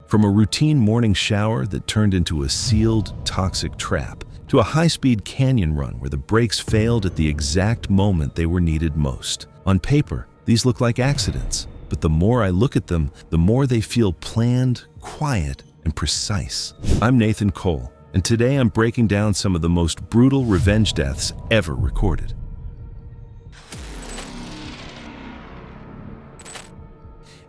From a routine morning shower that turned into a sealed, toxic trap, to a high-speed canyon run where the brakes failed at the exact moment they were needed most. On paper, these look like accidents, but the more I look at them, the more they feel planned, quiet, and precise. I'm Nathan Cole, and today I'm breaking down some of the most brutal revenge deaths ever recorded.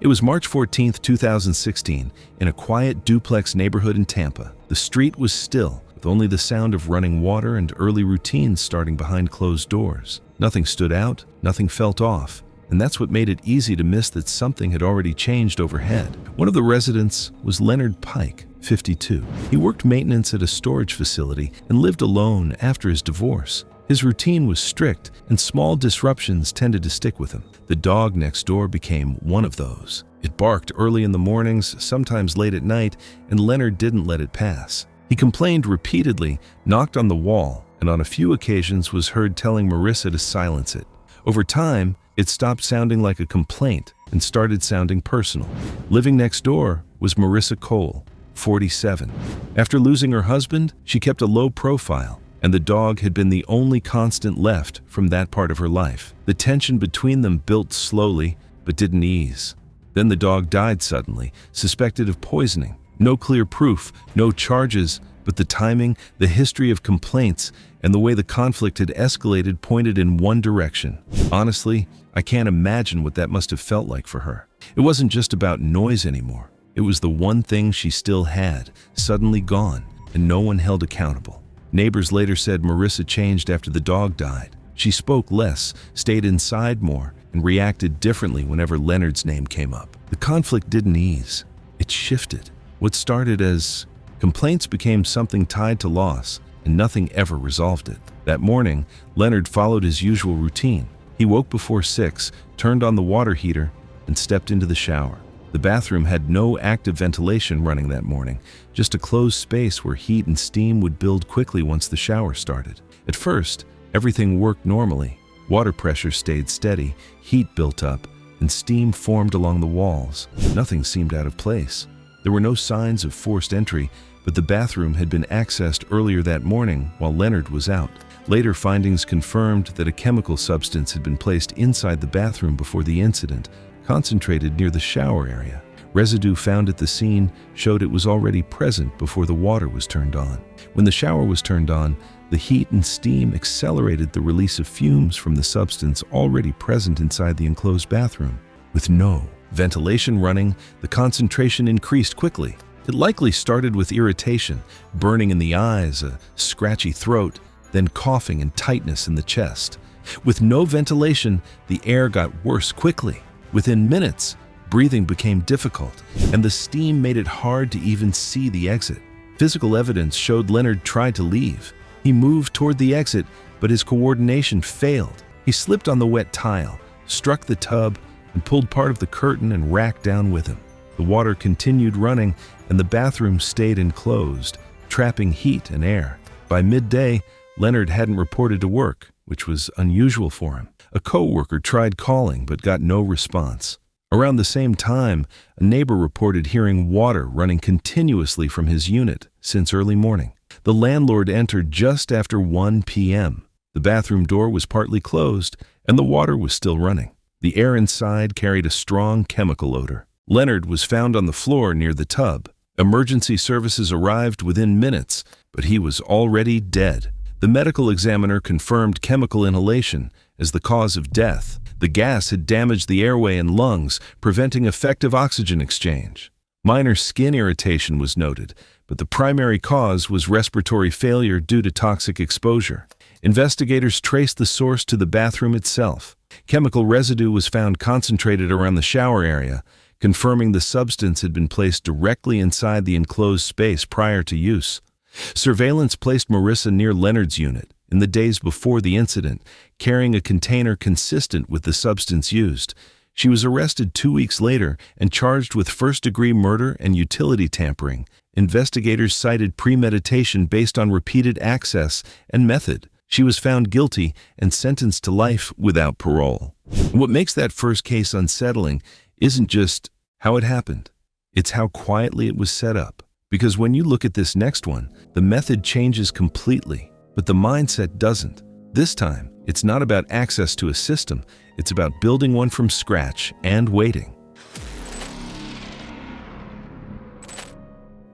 It was March 14, 2016, in a quiet duplex neighborhood in Tampa. The street was still, with only the sound of running water and early routines starting behind closed doors. Nothing stood out, nothing felt off, and that's what made it easy to miss that something had already changed overhead. One of the residents was Leonard Pike, 52. He worked maintenance at a storage facility and lived alone after his divorce. His routine was strict, and small disruptions tended to stick with him. The dog next door became one of those. It barked early in the mornings, sometimes late at night, and Leonard didn't let it pass. He complained repeatedly, knocked on the wall, and on a few occasions was heard telling Marissa to silence it. Over time, it stopped sounding like a complaint and started sounding personal. Living next door was Marissa Cole, 47. After losing her husband, she kept a low profile, and the dog had been the only constant left from that part of her life. The tension between them built slowly, but didn't ease. Then the dog died suddenly, suspected of poisoning. No clear proof, no charges, but the timing, the history of complaints, and the way the conflict had escalated pointed in one direction. Honestly, I can't imagine what that must have felt like for her. It wasn't just about noise anymore. It was the one thing she still had, suddenly gone, and no one held accountable. Neighbors later said Marissa changed after the dog died. She spoke less, stayed inside more, and reacted differently whenever Leonard's name came up. The conflict didn't ease. It shifted. What started as complaints became something tied to loss, and nothing ever resolved it. That morning, Leonard followed his usual routine. He woke before 6, turned on the water heater, and stepped into the shower. The bathroom had no active ventilation running that morning, just a closed space where heat and steam would build quickly once the shower started. At first, everything worked normally. Water pressure stayed steady, heat built up, and steam formed along the walls. Nothing seemed out of place. There were no signs of forced entry, but the bathroom had been accessed earlier that morning while Leonard was out. Later findings confirmed that a chemical substance had been placed inside the bathroom before the incident, concentrated near the shower area. Residue found at the scene showed it was already present before the water was turned on. When the shower was turned on, the heat and steam accelerated the release of fumes from the substance already present inside the enclosed bathroom. With no ventilation running, the concentration increased quickly. It likely started with irritation, burning in the eyes, a scratchy throat, then coughing and tightness in the chest. With no ventilation, the air got worse quickly. Within minutes, breathing became difficult, and the steam made it hard to even see the exit. Physical evidence showed Leonard tried to leave. He moved toward the exit, but his coordination failed. He slipped on the wet tile, struck the tub, and pulled part of the curtain and rack down with him. The water continued running, and the bathroom stayed enclosed, trapping heat and air. By midday, Leonard hadn't reported to work, which was unusual for him. A co-worker tried calling but got no response. Around the same time, a neighbor reported hearing water running continuously from his unit since early morning. The landlord entered just after 1 p.m. The bathroom door was partly closed, and the water was still running. The air inside carried a strong chemical odor. Leonard was found on the floor near the tub. Emergency services arrived within minutes, but he was already dead. The medical examiner confirmed chemical inhalation as the cause of death. The gas had damaged the airway and lungs, preventing effective oxygen exchange. Minor skin irritation was noted, but the primary cause was respiratory failure due to toxic exposure. Investigators traced the source to the bathroom itself. Chemical residue was found concentrated around the shower area, confirming the substance had been placed directly inside the enclosed space prior to use. Surveillance placed Marissa near Leonard's unit in the days before the incident, carrying a container consistent with the substance used. She was arrested 2 weeks later and charged with first-degree murder and utility tampering. Investigators cited premeditation based on repeated access and method. She was found guilty and sentenced to life without parole. What makes that first case unsettling isn't just how it happened. It's how quietly it was set up. Because when you look at this next one, the method changes completely, but the mindset doesn't. This time, it's not about access to a system, it's about building one from scratch and waiting.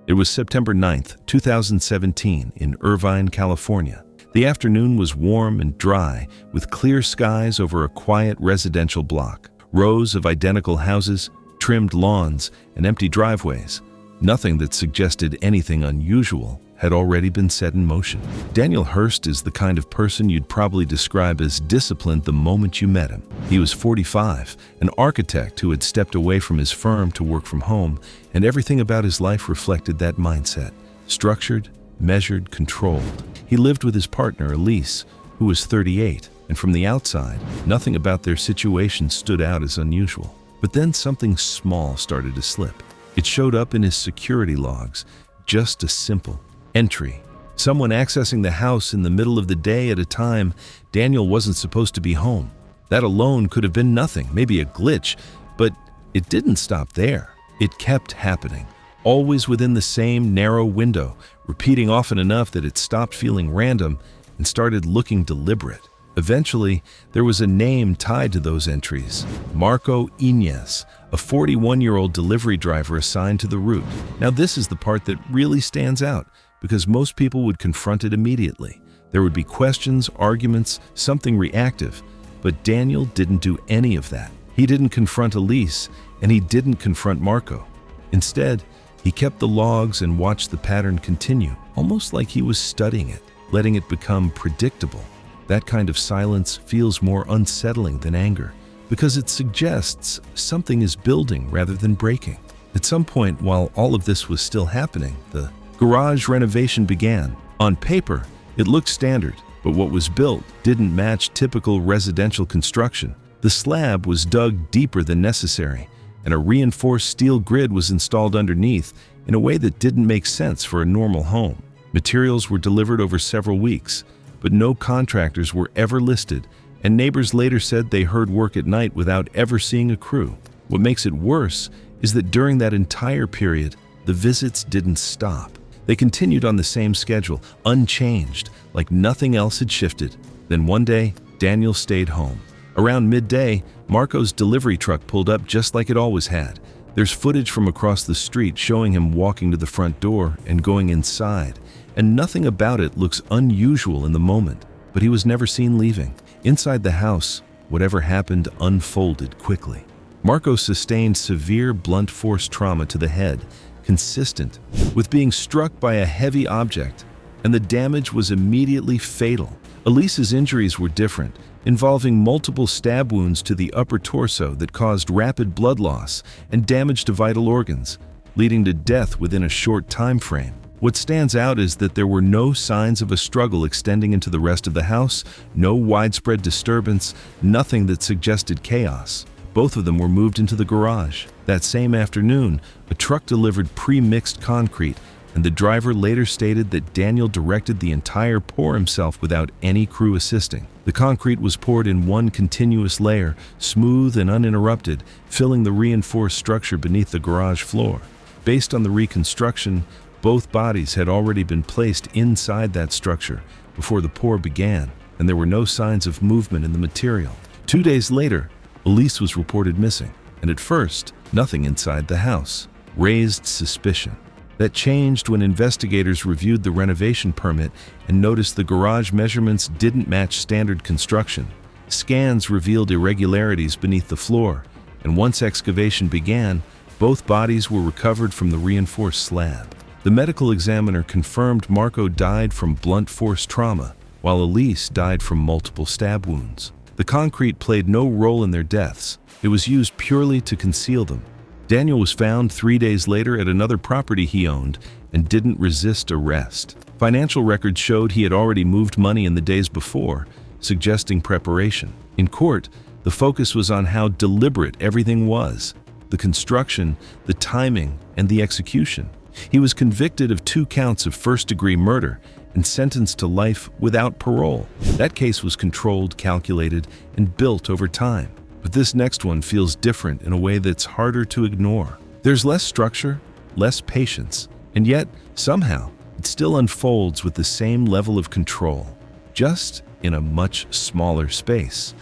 It was September 9th, 2017, in Irvine, California. The afternoon was warm and dry, with clear skies over a quiet residential block. Rows of identical houses, trimmed lawns, and empty driveways. Nothing that suggested anything unusual had already been set in motion. Daniel Hurst is the kind of person you'd probably describe as disciplined the moment you met him. He was 45, an architect who had stepped away from his firm to work from home, and everything about his life reflected that mindset. Structured, measured, controlled. He lived with his partner, Elise, who was 38, and from the outside, nothing about their situation stood out as unusual. But then something small started to slip. It showed up in his security logs, just a simple entry. Someone accessing the house in the middle of the day at a time Daniel wasn't supposed to be home. That alone could have been nothing, maybe a glitch, but it didn't stop there. It kept happening, always within the same narrow window, repeating often enough that it stopped feeling random and started looking deliberate. Eventually, there was a name tied to those entries, Marco Inez, a 41-year-old delivery driver assigned to the route. Now this is the part that really stands out, because most people would confront it immediately. There would be questions, arguments, something reactive, but Daniel didn't do any of that. He didn't confront Elise, and he didn't confront Marco. Instead, he kept the logs and watched the pattern continue, almost like he was studying it, letting it become predictable. That kind of silence feels more unsettling than anger, because it suggests something is building rather than breaking. At some point, while all of this was still happening, the garage renovation began. On paper, it looked standard, but what was built didn't match typical residential construction. The slab was dug deeper than necessary, and a reinforced steel grid was installed underneath in a way that didn't make sense for a normal home. Materials were delivered over several weeks, but no contractors were ever listed, and neighbors later said they heard work at night without ever seeing a crew. What makes it worse is that during that entire period, the visits didn't stop. They continued on the same schedule, unchanged, like nothing else had shifted. Then one day, Daniel stayed home. Around midday, Marco's delivery truck pulled up just like it always had. There's footage from across the street showing him walking to the front door and going inside, and nothing about it looks unusual in the moment, but he was never seen leaving. Inside the house, whatever happened unfolded quickly. Marco sustained severe blunt force trauma to the head, consistent with being struck by a heavy object, and the damage was immediately fatal. Elise's injuries were different, involving multiple stab wounds to the upper torso that caused rapid blood loss and damage to vital organs, leading to death within a short time frame. What stands out is that there were no signs of a struggle extending into the rest of the house, no widespread disturbance, nothing that suggested chaos. Both of them were moved into the garage. That same afternoon, a truck delivered pre-mixed concrete, and the driver later stated that Daniel directed the entire pour himself without any crew assisting. The concrete was poured in one continuous layer, smooth and uninterrupted, filling the reinforced structure beneath the garage floor. Based on the reconstruction, both bodies had already been placed inside that structure before the pour began, and there were no signs of movement in the material. 2 days later, Elise was reported missing, and at first, nothing inside the house raised suspicion. That changed when investigators reviewed the renovation permit and noticed the garage measurements didn't match standard construction. Scans revealed irregularities beneath the floor, and once excavation began, both bodies were recovered from the reinforced slab. The medical examiner confirmed Marco died from blunt force trauma, while Elise died from multiple stab wounds. The concrete played no role in their deaths. It was used purely to conceal them. Daniel was found 3 days later at another property he owned and didn't resist arrest. Financial records showed he had already moved money in the days before, suggesting preparation. In court, the focus was on how deliberate everything was: the construction, the timing, and the execution. He was convicted of 2 counts of first-degree murder and sentenced to life without parole. That case was controlled, calculated, and built over time. But this next one feels different in a way that's harder to ignore. There's less structure, less patience, and yet, somehow, it still unfolds with the same level of control, just in a much smaller space.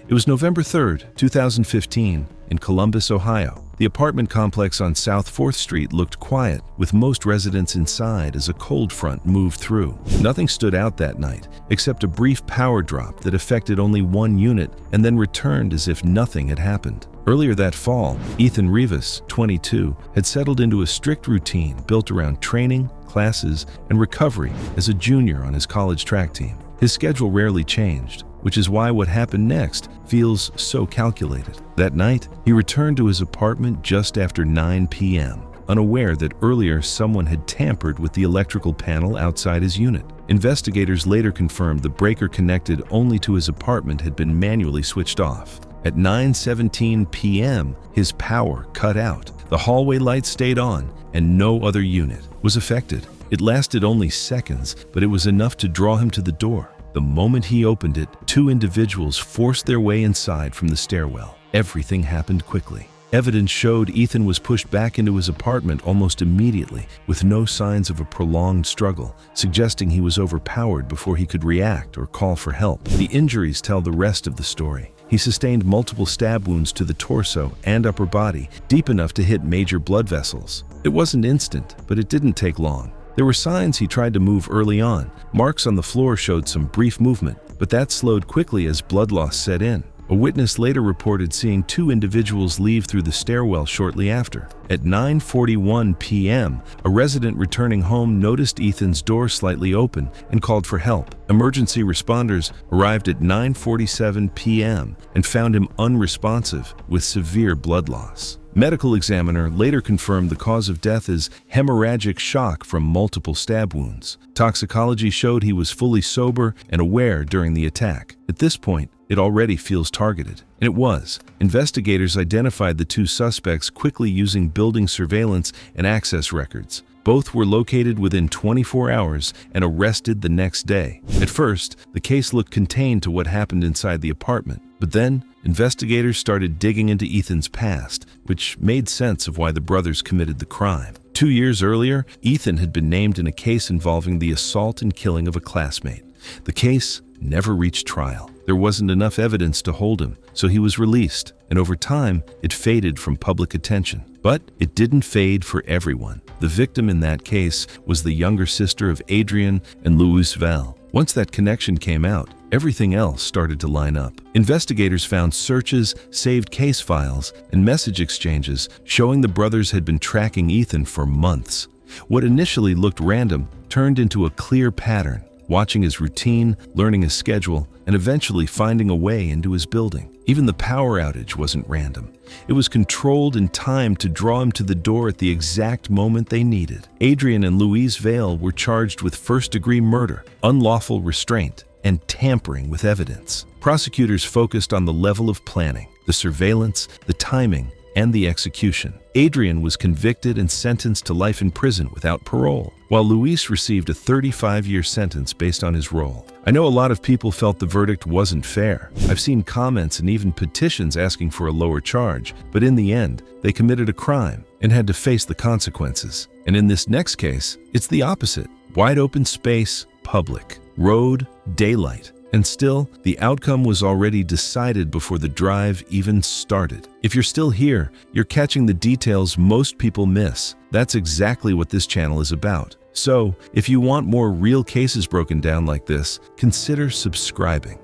It was November 3rd, 2015, in Columbus, Ohio. The apartment complex on South 4th Street looked quiet, with most residents inside as a cold front moved through. Nothing stood out that night, except a brief power drop that affected only one unit and then returned as if nothing had happened. Earlier that fall, Ethan Rivas, 22, had settled into a strict routine built around training, classes, and recovery as a junior on his college track team. His schedule rarely changed, which is why what happened next feels so calculated. That night, he returned to his apartment just after 9 p.m., unaware that earlier someone had tampered with the electrical panel outside his unit. Investigators later confirmed the breaker connected only to his apartment had been manually switched off. At 9:17 p.m., his power cut out. The hallway light stayed on, and no other unit was affected. It lasted only seconds, but it was enough to draw him to the door. The moment he opened it, two individuals forced their way inside from the stairwell. Everything happened quickly. Evidence showed Ethan was pushed back into his apartment almost immediately, with no signs of a prolonged struggle, suggesting he was overpowered before he could react or call for help. The injuries tell the rest of the story. He sustained multiple stab wounds to the torso and upper body, deep enough to hit major blood vessels. It wasn't instant, but it didn't take long. There were signs he tried to move early on. Marks on the floor showed some brief movement, but that slowed quickly as blood loss set in. A witness later reported seeing two individuals leave through the stairwell shortly after. At 9:41 p.m., a resident returning home noticed Ethan's door slightly open and called for help. Emergency responders arrived at 9:47 p.m. and found him unresponsive with severe blood loss. Medical examiner later confirmed the cause of death is hemorrhagic shock from multiple stab wounds. Toxicology showed he was fully sober and aware during the attack. At this point, it already feels targeted. And it was. Investigators identified the two suspects quickly using building surveillance and access records. Both were located within 24 hours and arrested the next day. At first, the case looked contained to what happened inside the apartment. But then, investigators started digging into Ethan's past, which made sense of why the brothers committed the crime. 2 years earlier, Ethan had been named in a case involving the assault and killing of a classmate. The case never reached trial. There wasn't enough evidence to hold him, so he was released, and over time, it faded from public attention. But it didn't fade for everyone. The victim in that case was the younger sister of Adrian and Louis Val. Once that connection came out, everything else started to line up. Investigators found searches, saved case files, and message exchanges showing the brothers had been tracking Ethan for months. What initially looked random turned into a clear pattern, watching his routine, learning his schedule, and eventually finding a way into his building. Even the power outage wasn't random. It was controlled and timed to draw him to the door at the exact moment they needed. Adrian and Louise Vale were charged with first-degree murder, unlawful restraint, and tampering with evidence. Prosecutors focused on the level of planning, the surveillance, the timing, and the execution. Adrian was convicted and sentenced to life in prison without parole, while Luis received a 35-year sentence based on his role. I know a lot of people felt the verdict wasn't fair. I've seen comments and even petitions asking for a lower charge, but in the end, they committed a crime and had to face the consequences. And in this next case, it's the opposite. Wide open space, public. Road, daylight. And still, the outcome was already decided before the drive even started. If you're still here, you're catching the details most people miss. That's exactly what this channel is about. So, if you want more real cases broken down like this, consider subscribing.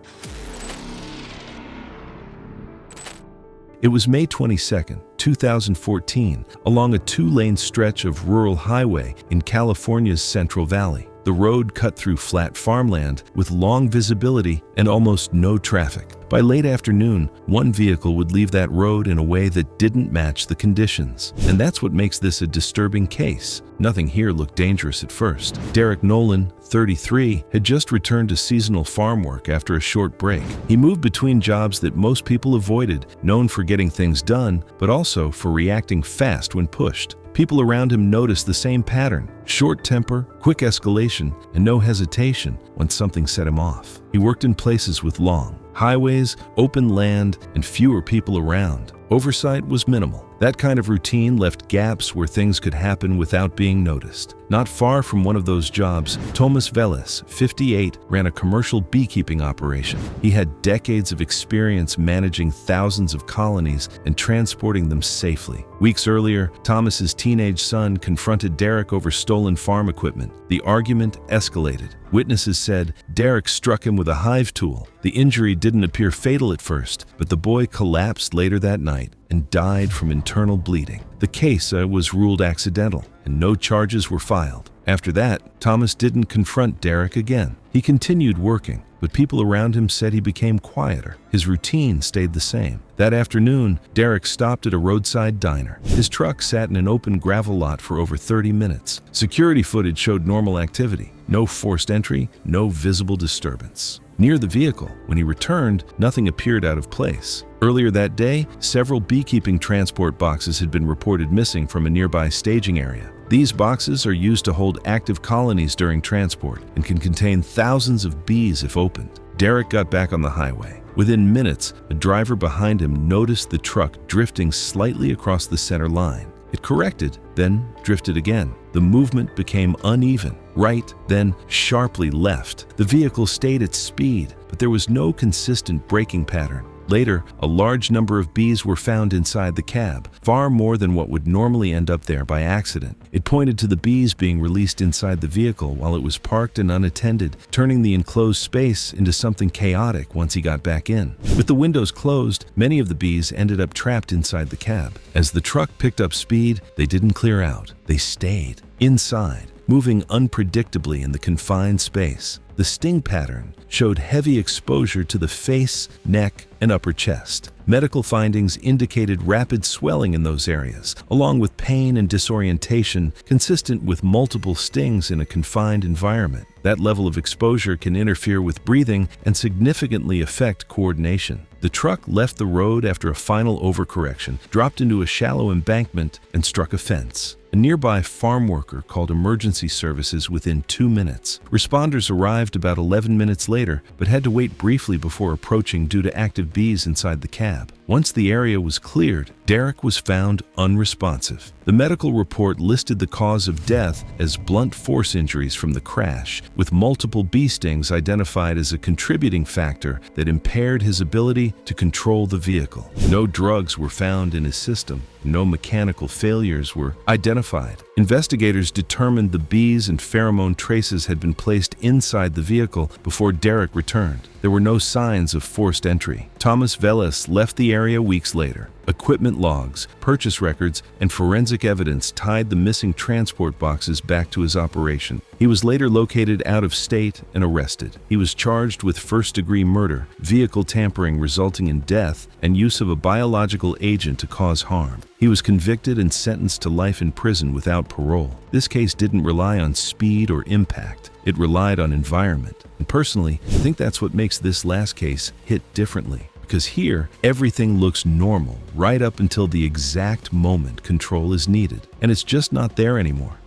It was May 22, 2014, along a 2-lane stretch of rural highway in California's Central Valley. The road cut through flat farmland with long visibility and almost no traffic. By late afternoon, one vehicle would leave that road in a way that didn't match the conditions. And that's what makes this a disturbing case. Nothing here looked dangerous at first. Derek Nolan, 33, had just returned to seasonal farm work after a short break. He moved between jobs that most people avoided, known for getting things done, but also for reacting fast when pushed. People around him noticed the same pattern: short temper, quick escalation, and no hesitation when something set him off. He worked in places with long, highways, open land, and fewer people around. Oversight was minimal. That kind of routine left gaps where things could happen without being noticed. Not far from one of those jobs, Thomas Veles, 58, ran a commercial beekeeping operation. He had decades of experience managing thousands of colonies and transporting them safely. Weeks earlier, Thomas's teenage son confronted Derek over stolen farm equipment. The argument escalated. Witnesses said Derek struck him with a hive tool. The injury didn't appear fatal at first, but the boy collapsed later that night and died from internal bleeding. The case was ruled accidental, and no charges were filed. After that, Thomas didn't confront Derek again. He continued working, but people around him said he became quieter. His routine stayed the same. That afternoon, Derek stopped at a roadside diner. His truck sat in an open gravel lot for over 30 minutes. Security footage showed normal activity. No forced entry, no visible disturbance. Near the vehicle, when he returned, nothing appeared out of place. Earlier that day, several beekeeping transport boxes had been reported missing from a nearby staging area. These boxes are used to hold active colonies during transport and can contain thousands of bees if opened. Derek got back on the highway. Within minutes, a driver behind him noticed the truck drifting slightly across the center line. It corrected, then drifted again. The movement became uneven, right, then sharply left. The vehicle stayed at speed, but there was no consistent braking pattern. Later, a large number of bees were found inside the cab, far more than what would normally end up there by accident. It pointed to the bees being released inside the vehicle while it was parked and unattended, turning the enclosed space into something chaotic once he got back in. With the windows closed, many of the bees ended up trapped inside the cab. As the truck picked up speed, they didn't clear out. They stayed inside, moving unpredictably in the confined space. The sting pattern showed heavy exposure to the face, neck, and upper chest. Medical findings indicated rapid swelling in those areas, along with pain and disorientation consistent with multiple stings in a confined environment. That level of exposure can interfere with breathing and significantly affect coordination. The truck left the road after a final overcorrection, dropped into a shallow embankment, and struck a fence. A nearby farm worker called emergency services within 2 minutes. Responders arrived about 11 minutes later, but had to wait briefly before approaching due to active bees inside the cab. Once the area was cleared, Derek was found unresponsive. The medical report listed the cause of death as blunt force injuries from the crash, with multiple bee stings identified as a contributing factor that impaired his ability to control the vehicle. No drugs were found in his system. No mechanical failures were identified. Investigators determined the bees and pheromone traces had been placed inside the vehicle before Derek returned. There were no signs of forced entry. Thomas Veles left the area weeks later. Equipment logs, purchase records, and forensic evidence tied the missing transport boxes back to his operation. He was later located out of state and arrested. He was charged with first-degree murder, vehicle tampering resulting in death, and use of a biological agent to cause harm. He was convicted and sentenced to life in prison without parole. This case didn't rely on speed or impact. It relied on environment. And personally, I think that's what makes this last case hit differently. Because here, everything looks normal right up until the exact moment control is needed. And it's just not there anymore.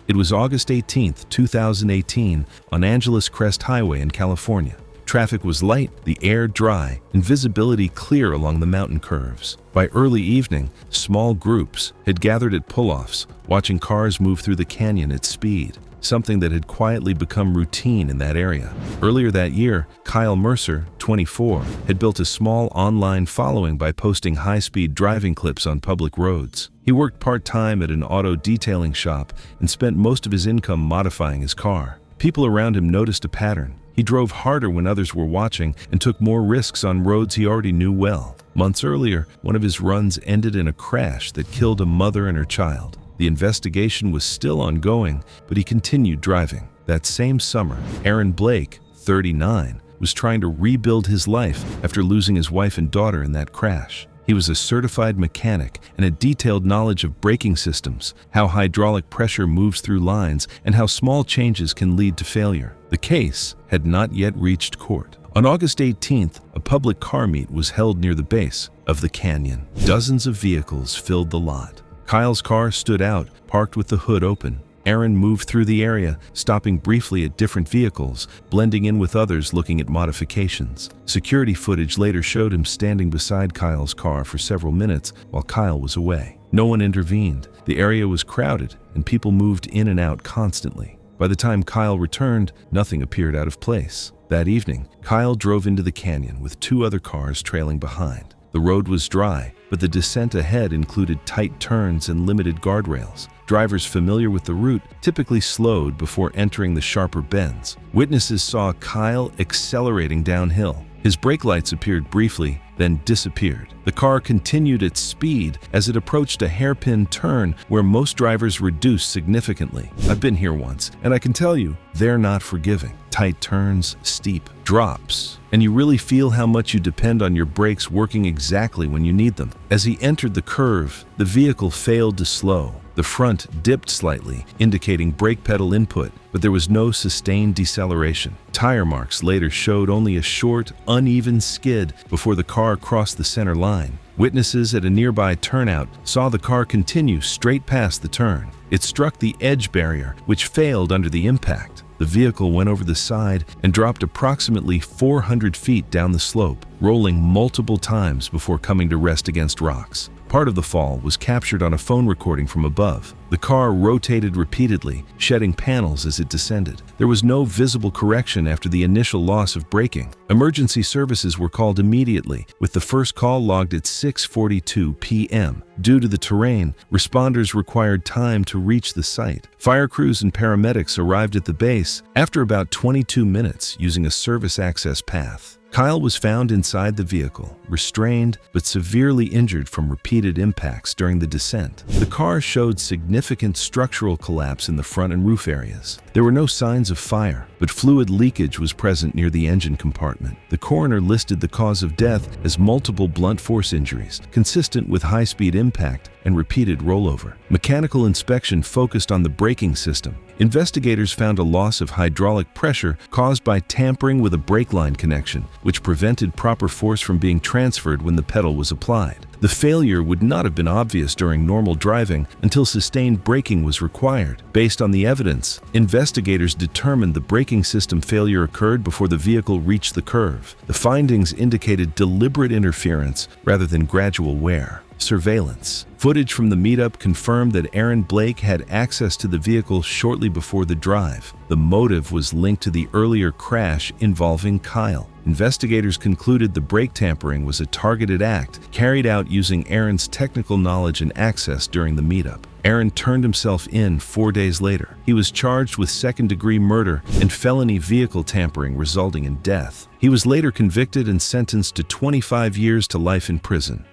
It was August 18, 2018, on Angeles Crest Highway in California. Traffic was light, the air dry, and visibility clear along the mountain curves. By early evening, small groups had gathered at pull-offs, watching cars move through the canyon at speed, something that had quietly become routine in that area. Earlier that year, Kyle Mercer, 24, had built a small online following by posting high-speed driving clips on public roads. He worked part-time at an auto detailing shop and spent most of his income modifying his car. People around him noticed a pattern. He drove harder when others were watching and took more risks on roads he already knew well. Months earlier, one of his runs ended in a crash that killed a mother and her child. The investigation was still ongoing, but he continued driving. That same summer, Aaron Blake, 39, was trying to rebuild his life after losing his wife and daughter in that crash. He was a certified mechanic and had detailed knowledge of braking systems, how hydraulic pressure moves through lines, and how small changes can lead to failure. The case had not yet reached court. On August 18th, a public car meet was held near the base of the canyon. Dozens of vehicles filled the lot. Kyle's car stood out, parked with the hood open. Aaron moved through the area, stopping briefly at different vehicles, blending in with others looking at modifications. Security footage later showed him standing beside Kyle's car for several minutes while Kyle was away. No one intervened. The area was crowded, and people moved in and out constantly. By the time Kyle returned, nothing appeared out of place. That evening, Kyle drove into the canyon with 2 other cars trailing behind. The road was dry, but the descent ahead included tight turns and limited guardrails. Drivers familiar with the route typically slowed before entering the sharper bends. Witnesses saw Kyle accelerating downhill. His brake lights appeared briefly, then disappeared. The car continued its speed as it approached a hairpin turn where most drivers reduced significantly. I've been here once, and I can tell you, they're not forgiving. Tight turns, steep drops, and you really feel how much you depend on your brakes working exactly when you need them. As he entered the curve, the vehicle failed to slow. The front dipped slightly, indicating brake pedal input, but there was no sustained deceleration. Tire marks later showed only a short, uneven skid before the car crossed the center line. Witnesses at a nearby turnout saw the car continue straight past the turn. It struck the edge barrier, which failed under the impact. The vehicle went over the side and dropped approximately 400 feet down the slope, rolling multiple times before coming to rest against rocks. Part of the fall was captured on a phone recording from above. The car rotated repeatedly, shedding panels as it descended. There was no visible correction after the initial loss of braking. Emergency services were called immediately, with the first call logged at 6:42 p.m. Due to the terrain, responders required time to reach the site. Fire crews and paramedics arrived at the base after about 22 minutes using a service access path. Kyle was found inside the vehicle, restrained but severely injured from repeated impacts during the descent. The car showed significant structural collapse in the front and roof areas. There were no signs of fire, but fluid leakage was present near the engine compartment. The coroner listed the cause of death as multiple blunt force injuries, consistent with high-speed impact and repeated rollover. Mechanical inspection focused on the braking system. Investigators found a loss of hydraulic pressure caused by tampering with a brake line connection, which prevented proper force from being transferred when the pedal was applied. The failure would not have been obvious during normal driving until sustained braking was required. Based on the evidence, investigators determined the braking system failure occurred before the vehicle reached the curve. The findings indicated deliberate interference rather than gradual wear. Surveillance. Footage from the meetup confirmed that Aaron Blake had access to the vehicle shortly before the drive. The motive was linked to the earlier crash involving Kyle. Investigators concluded the brake tampering was a targeted act carried out using Aaron's technical knowledge and access during the meetup. Aaron turned himself in 4 days later. He was charged with second-degree murder and felony vehicle tampering resulting in death. He was later convicted and sentenced to 25 years to life in prison.